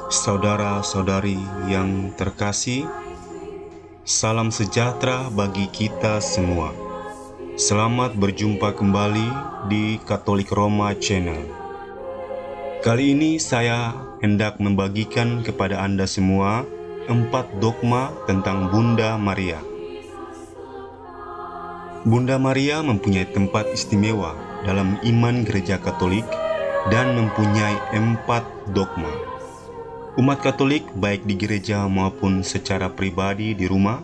Saudara-saudari yang terkasih, salam sejahtera bagi kita semua. Selamat berjumpa kembali di Katolik Roma Channel. Kali ini saya hendak membagikan kepada Anda semua 4 dogma tentang Bunda Maria. Bunda Maria mempunyai tempat istimewa dalam iman Gereja Katolik dan mempunyai 4 dogma. Umat Katolik baik di gereja maupun secara pribadi di rumah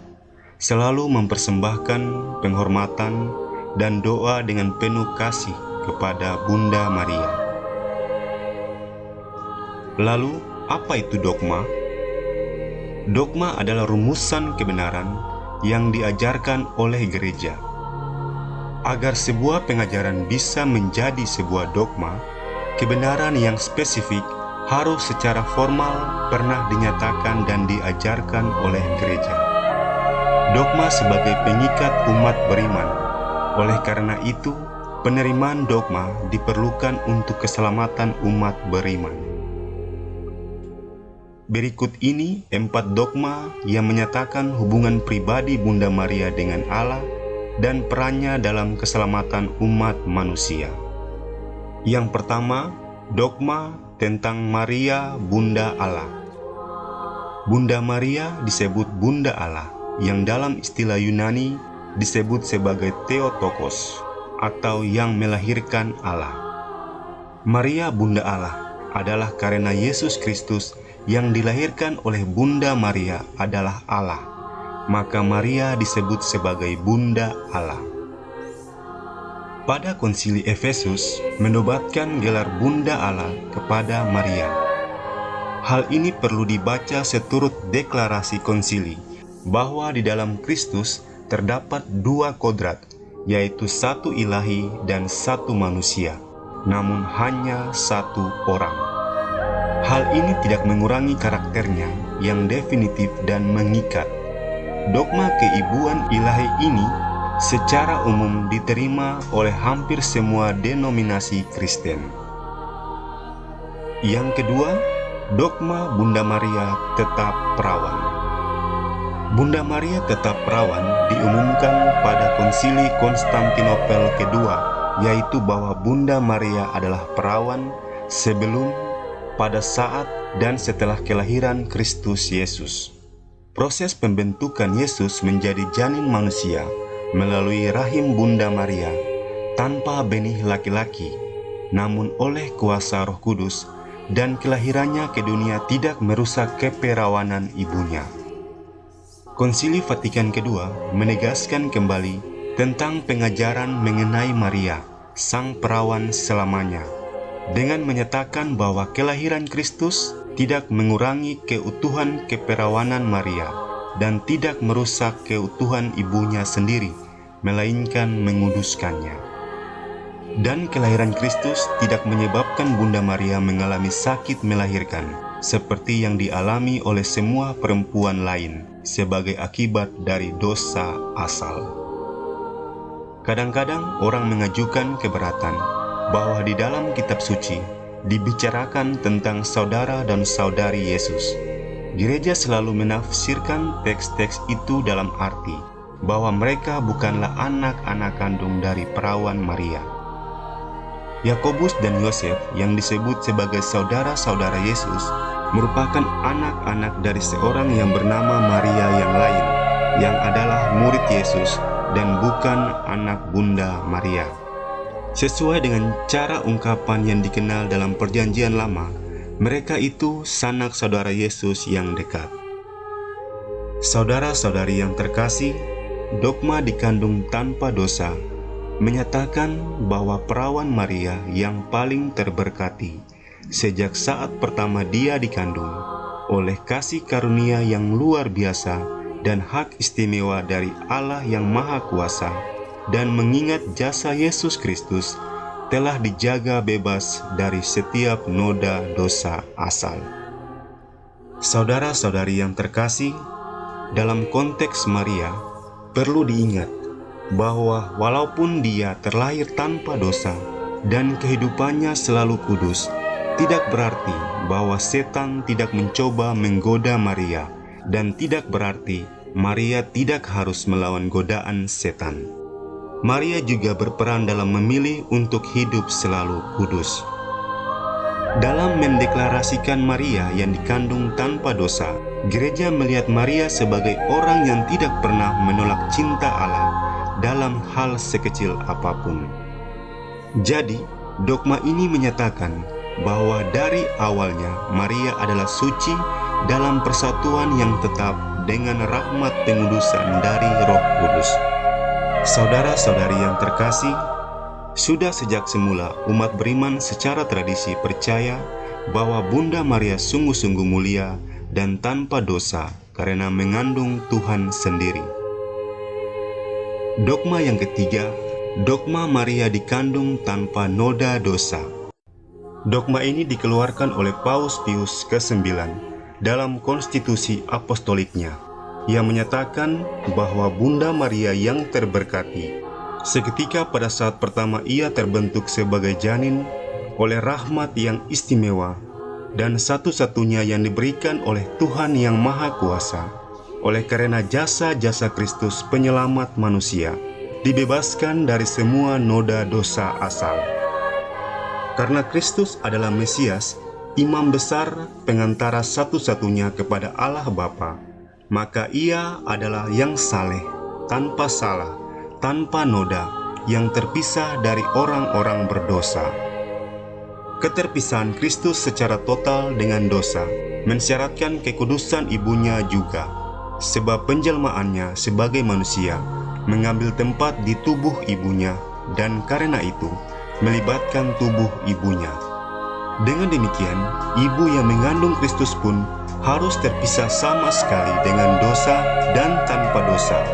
selalu mempersembahkan penghormatan dan doa dengan penuh kasih kepada Bunda Maria. Lalu, apa itu dogma? Dogma adalah rumusan kebenaran yang diajarkan oleh gereja. Agar sebuah pengajaran bisa menjadi sebuah dogma, kebenaran yang spesifik harus secara formal pernah dinyatakan dan diajarkan oleh gereja. Dogma sebagai pengikat umat beriman. Oleh karena itu, penerimaan dogma diperlukan untuk keselamatan umat beriman. Berikut ini 4 dogma yang menyatakan hubungan pribadi Bunda Maria dengan Allah dan perannya dalam keselamatan umat manusia. Yang pertama, dogma tentang Maria Bunda Allah. Bunda Maria disebut Bunda Allah, yang dalam istilah Yunani disebut sebagai Theotokos, atau yang melahirkan Allah. Maria Bunda Allah adalah karena Yesus Kristus yang dilahirkan oleh Bunda Maria adalah Allah. Maka Maria disebut sebagai Bunda Allah. Pada Konsili Efesus menobatkan gelar Bunda Allah kepada Maria. Hal ini perlu dibaca seturut deklarasi konsili bahwa di dalam Kristus terdapat 2 kodrat, yaitu 1 ilahi dan 1 manusia, namun hanya 1 orang. Hal ini tidak mengurangi karakternya yang definitif dan mengikat. Dogma keibuan ilahi ini secara umum diterima oleh hampir semua denominasi Kristen. Yang kedua, dogma Bunda Maria tetap perawan. Bunda Maria tetap perawan diumumkan pada Konsili Konstantinopel kedua, yaitu bahwa Bunda Maria adalah perawan sebelum, pada saat, dan setelah kelahiran Kristus Yesus. Proses pembentukan Yesus menjadi janin manusia melalui rahim Bunda Maria tanpa benih laki-laki, namun oleh kuasa Roh Kudus, dan kelahirannya ke dunia tidak merusak keperawanan ibunya. Konsili Vatikan II menegaskan kembali tentang pengajaran mengenai Maria, sang perawan selamanya, dengan menyatakan bahwa kelahiran Kristus tidak mengurangi keutuhan keperawanan Maria dan tidak merusak keutuhan ibunya sendiri, melainkan menguduskannya. Dan kelahiran Kristus tidak menyebabkan Bunda Maria mengalami sakit melahirkan, seperti yang dialami oleh semua perempuan lain sebagai akibat dari dosa asal. Kadang-kadang orang mengajukan keberatan bahwa di dalam kitab suci dibicarakan tentang saudara dan saudari Yesus. Gereja selalu menafsirkan teks-teks itu dalam arti bahwa mereka bukanlah anak-anak kandung dari perawan Maria. Yakobus dan Yosef yang disebut sebagai saudara-saudara Yesus merupakan anak-anak dari seorang yang bernama Maria yang lain, yang adalah murid Yesus dan bukan anak Bunda Maria. Sesuai dengan cara ungkapan yang dikenal dalam Perjanjian Lama, mereka itu sanak saudara Yesus yang dekat. Saudara-saudari yang terkasih, dogma dikandung tanpa dosa menyatakan bahwa perawan Maria yang paling terberkati sejak saat pertama dia dikandung oleh kasih karunia yang luar biasa dan hak istimewa dari Allah yang Maha Kuasa, dan mengingat jasa Yesus Kristus telah dijaga bebas dari setiap noda dosa asal. Saudara-saudari yang terkasih, dalam konteks Maria, perlu diingat bahwa walaupun dia terlahir tanpa dosa dan kehidupannya selalu kudus, tidak berarti bahwa setan tidak mencoba menggoda Maria, dan tidak berarti Maria tidak harus melawan godaan setan. Maria juga berperan dalam memilih untuk hidup selalu kudus. Dalam mendeklarasikan Maria yang dikandung tanpa dosa, gereja melihat Maria sebagai orang yang tidak pernah menolak cinta Allah dalam hal sekecil apapun. Jadi, dogma ini menyatakan bahwa dari awalnya Maria adalah suci dalam persatuan yang tetap dengan rahmat pengudusan dari Roh Kudus. Saudara-saudari yang terkasih, sudah sejak semula umat beriman secara tradisi percaya bahwa Bunda Maria sungguh-sungguh mulia dan tanpa dosa karena mengandung Tuhan sendiri. Dogma yang ketiga, dogma Maria dikandung tanpa noda dosa. Dogma ini dikeluarkan oleh Paus Pius ke-9 dalam konstitusi apostoliknya, yang menyatakan bahwa Bunda Maria yang terberkati seketika pada saat pertama ia terbentuk sebagai janin oleh rahmat yang istimewa dan satu-satunya yang diberikan oleh Tuhan yang Maha Kuasa, oleh karena jasa-jasa Kristus penyelamat manusia, dibebaskan dari semua noda dosa asal. Karena Kristus adalah Mesias, imam besar pengantara satu-satunya kepada Allah Bapa, maka ia adalah yang saleh, tanpa salah, tanpa noda, yang terpisah dari orang-orang berdosa. Keterpisahan Kristus secara total dengan dosa mensyaratkan kekudusan ibunya juga, sebab penjelmaannya sebagai manusia mengambil tempat di tubuh ibunya, dan karena itu melibatkan tubuh ibunya. Dengan demikian, ibu yang mengandung Kristus pun harus terpisah sama sekali dengan dosa dan tanpa dosa,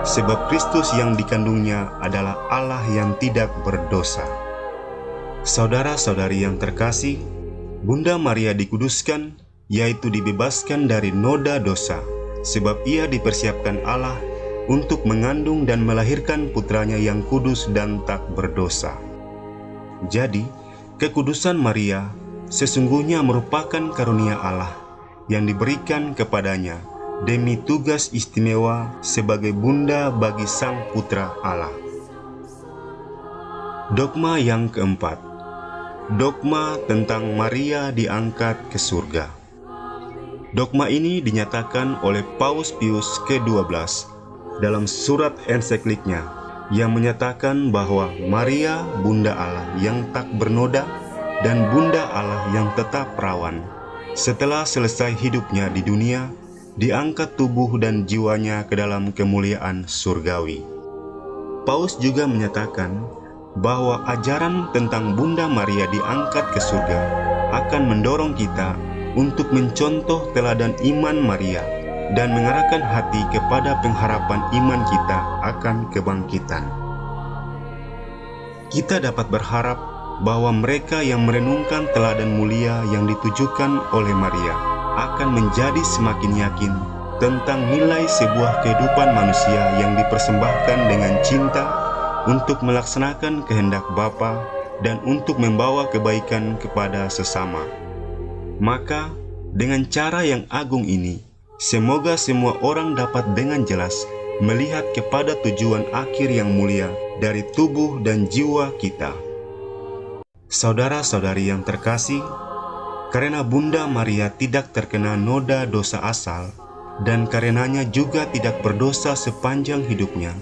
sebab Kristus yang dikandungnya adalah Allah yang tidak berdosa. Saudara-saudari yang terkasih, Bunda Maria dikuduskan, yaitu dibebaskan dari noda dosa, sebab ia dipersiapkan Allah untuk mengandung dan melahirkan putranya yang kudus dan tak berdosa. Jadi, kekudusan Maria sesungguhnya merupakan karunia Allah yang diberikan kepadanya demi tugas istimewa sebagai bunda bagi Sang Putra Allah. Dogma yang keempat, dogma tentang Maria diangkat ke surga. Dogma ini dinyatakan oleh Paus Pius ke-12 dalam surat ensikliknya yang menyatakan bahwa Maria Bunda Allah yang tak bernoda dan Bunda Allah yang tetap perawan, setelah selesai hidupnya di dunia, diangkat tubuh dan jiwanya ke dalam kemuliaan surgawi. Paus juga menyatakan bahwa ajaran tentang Bunda Maria diangkat ke surga akan mendorong kita untuk mencontoh teladan iman Maria dan mengarahkan hati kepada pengharapan iman kita akan kebangkitan. Kita dapat berharap bahwa mereka yang merenungkan teladan mulia yang ditujukan oleh Maria akan menjadi semakin yakin tentang nilai sebuah kehidupan manusia yang dipersembahkan dengan cinta untuk melaksanakan kehendak Bapa dan untuk membawa kebaikan kepada sesama. Maka, dengan cara yang agung ini, semoga semua orang dapat dengan jelas melihat kepada tujuan akhir yang mulia dari tubuh dan jiwa kita. Saudara-saudari yang terkasih, karena Bunda Maria tidak terkena noda dosa asal dan karenanya juga tidak berdosa sepanjang hidupnya,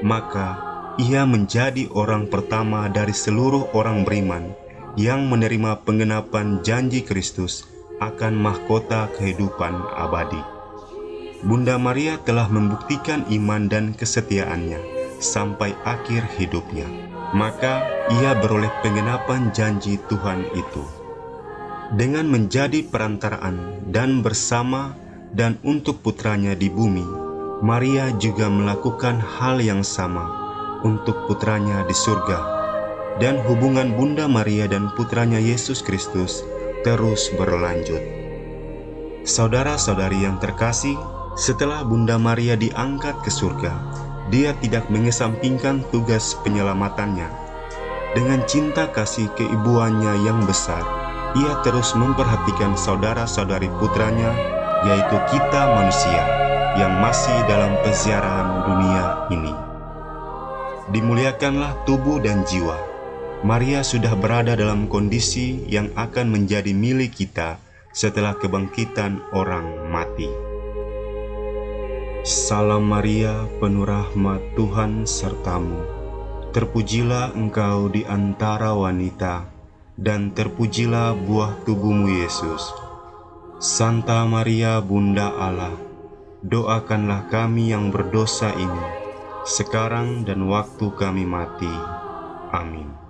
maka ia menjadi orang pertama dari seluruh orang beriman yang menerima penggenapan janji Kristus akan mahkota kehidupan abadi. Bunda Maria telah membuktikan iman dan kesetiaannya sampai akhir hidupnya, maka ia beroleh penggenapan janji Tuhan itu. Dengan menjadi perantaraan dan bersama dan untuk putranya di bumi, Maria juga melakukan hal yang sama untuk putranya di surga, dan hubungan Bunda Maria dan putranya Yesus Kristus terus berlanjut. Saudara-saudari yang terkasih, setelah Bunda Maria diangkat ke surga, dia tidak mengesampingkan tugas penyelamatannya. Dengan cinta kasih keibuannya yang besar, Ia terus memperhatikan saudara-saudari putranya, yaitu kita manusia yang masih dalam peziarahan dunia ini. Dimuliakanlah tubuh dan jiwa. Maria sudah berada dalam kondisi yang akan menjadi milik kita setelah kebangkitan orang mati. Salam Maria, penuh rahmat, Tuhan sertamu. Terpujilah engkau di antara wanita, dan terpujilah buah tubuhmu Yesus. Santa Maria, Bunda Allah, doakanlah kami yang berdosa ini, sekarang dan waktu kami mati. Amin.